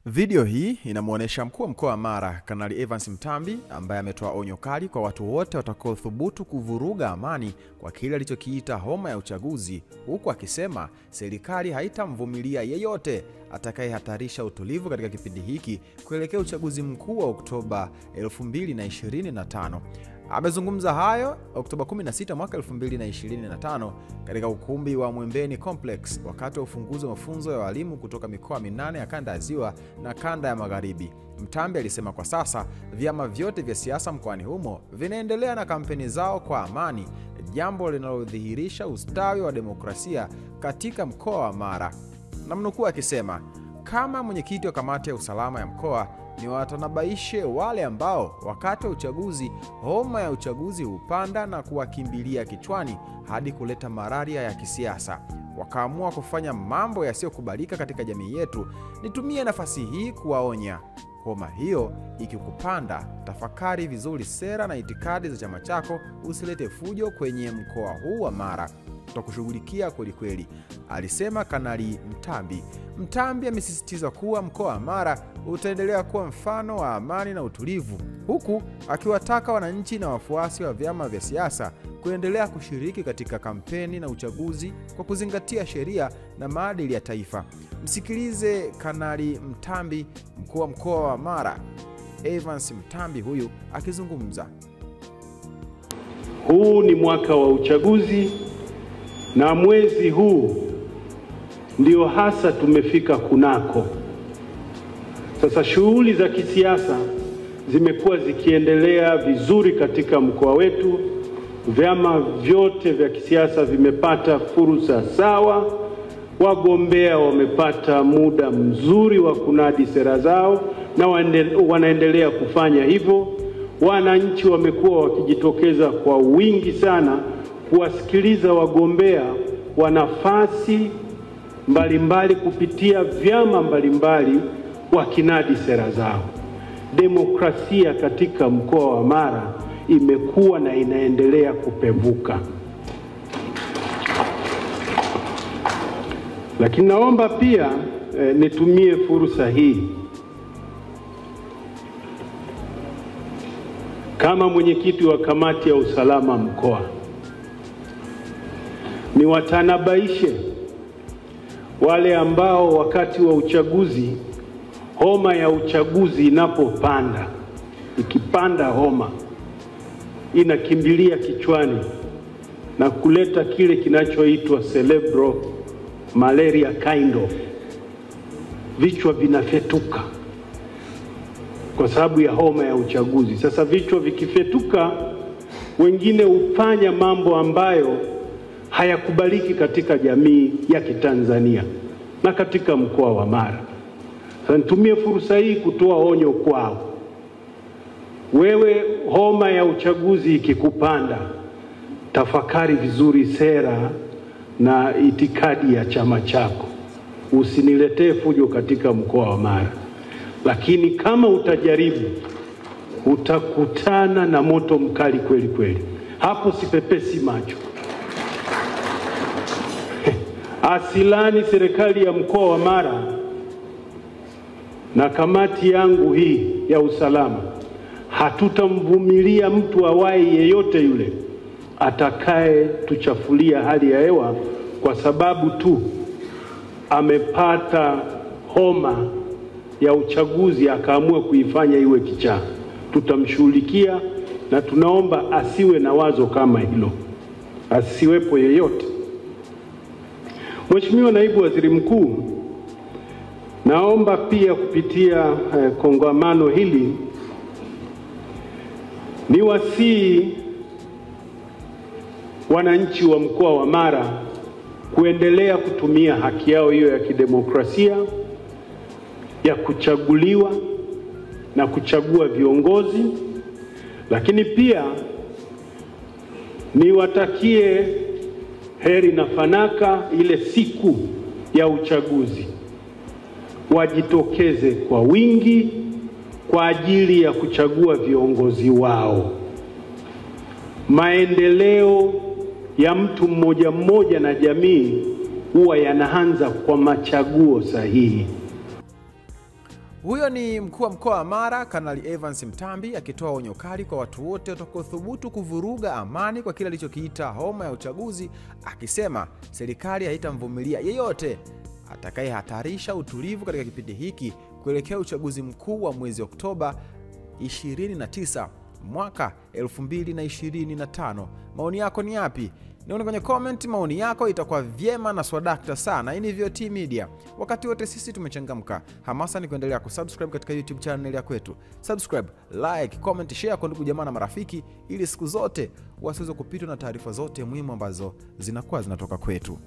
Video hii inamuonesha mkuu wa mkoa wa Mara, Kanali Evans Mtambi, ambaye ametoa onyo kali kwa watu wote watakaothubutu kuvuruga amani kwa kile alichokiita homa ya uchaguzi, huku akisema serikali haitamvumilia yeyote atakayehatarisha utulivu katika kipindi hiki kuelekea uchaguzi mkuu wa Oktoba 2025. Amezungumza hayo Oktoba 16 mwaka 2025 katika ukumbi wa Mwembeni Complex wakati wa ufunguzi wa mafunzo ya walimu kutoka mikoa 8 ya kanda ya Ziwa na kanda ya Magharibi. Mtambi alisema kwa sasa vyama vyote vya siasa mkoani humo vinaendelea na kampeni zao kwa amani, jambo linalodhihirisha ustawi wa demokrasia katika mkoa wa Mara. Namnukuu akisema, kama mwenyekiti wa kamati ya usalama ya mkoa, ni watanabaishe wale ambao wakati wa uchaguzi homa ya uchaguzi hupanda na kuwakimbilia kichwani hadi kuleta malaria ya kisiasa, wakaamua kufanya mambo yasiyokubalika katika jamii yetu. Nitumie nafasi hii kuwaonya, homa hiyo ikikupanda, tafakari vizuri sera na itikadi za chama chako, usilete fujo kwenye mkoa huu wa Mara. Tutakushughulikia kweli kweli, alisema Kanali Mtambi. Mtambi amesisitiza kuwa mkoa wa Mara utaendelea kuwa mfano wa amani na utulivu, huku akiwataka wananchi na wafuasi wa vyama vya siasa kuendelea kushiriki katika kampeni na uchaguzi kwa kuzingatia sheria na maadili ya taifa. Msikilize Kanali Mtambi, mkuu wa mkoa wa Mara Evans Mtambi huyu akizungumza. Huu ni mwaka wa uchaguzi na mwezi huu ndio hasa tumefika kunako. Sasa shughuli za kisiasa zimekuwa zikiendelea vizuri katika mkoa wetu. Vyama vyote vya kisiasa vimepata fursa sawa, wagombea wamepata muda mzuri wa kunadi sera zao na wanaendelea kufanya hivyo. Wananchi wamekuwa wakijitokeza kwa wingi sana kuwasikiliza wagombea wa nafasi mbalimbali kupitia vyama mbalimbali wakinadi sera zao. Demokrasia katika mkoa wa Mara imekuwa na inaendelea kupevuka. Lakini naomba pia nitumie fursa hii kama mwenyekiti wa kamati ya usalama mkoa, ni watanabaishe wale ambao wakati wa uchaguzi homa ya uchaguzi inapopanda, ikipanda homa inakimbilia kichwani na kuleta kile kinachoitwa cerebral malaria kind of, vichwa vinafetuka kwa sababu ya homa ya uchaguzi. Sasa vichwa vikifetuka, wengine hufanya mambo ambayo hayakubaliki katika jamii ya Kitanzania na katika mkoa wa Mara. Sasa nitumie fursa hii kutoa onyo kwao. Wewe homa ya uchaguzi ikikupanda, tafakari vizuri sera na itikadi ya chama chako. Usiniletee fujo katika mkoa wa Mara. Lakini kama utajaribu, utakutana na moto mkali kweli kweli. Hapo sipepesi macho. Asilani serikali ya mkoa wa Mara na kamati yangu hii ya usalama hatutamvumilia mtu awai yeyote yule atakaye tuchafulia hali ya hewa kwa sababu tu amepata homa ya uchaguzi akaamua kuifanya iwe kichaa. Tutamshughulikia na tunaomba asiwe na wazo kama hilo, asiwepo yeyote. Mheshimiwa Naibu Waziri Mkuu, naomba pia kupitia kongamano hili niwasihi wananchi wa mkoa wa Mara kuendelea kutumia haki yao hiyo ya kidemokrasia ya kuchaguliwa na kuchagua viongozi, lakini pia niwatakie heri na fanaka ile siku ya uchaguzi. Wajitokeze kwa wingi kwa ajili ya kuchagua viongozi wao. Maendeleo ya mtu mmoja mmoja na jamii huwa yanaanza kwa machaguo sahihi. Huyo ni mkuu wa mkoa wa Mara Kanali Evans Mtambi akitoa onyo kali kwa watu wote watakaothubutu kuvuruga amani kwa kile alichokiita homa ya uchaguzi, akisema serikali haitamvumilia yeyote atakayehatarisha utulivu katika kipindi hiki kuelekea uchaguzi mkuu wa mwezi Oktoba 29 mwaka 2025. Maoni yako ni yapi? Nione kwenye comment, maoni yako itakuwa vyema na swadakta sana. Hii ni VOT Media. Wakati wote sisi tumechangamka. Hamasa ni kuendelea kusubscribe katika YouTube channel ya kwetu. Subscribe, like, comment, share kwa ndugu jamaa na marafiki ili siku zote wasiweze kupitwa na taarifa zote muhimu ambazo zinakuwa zinatoka kwetu.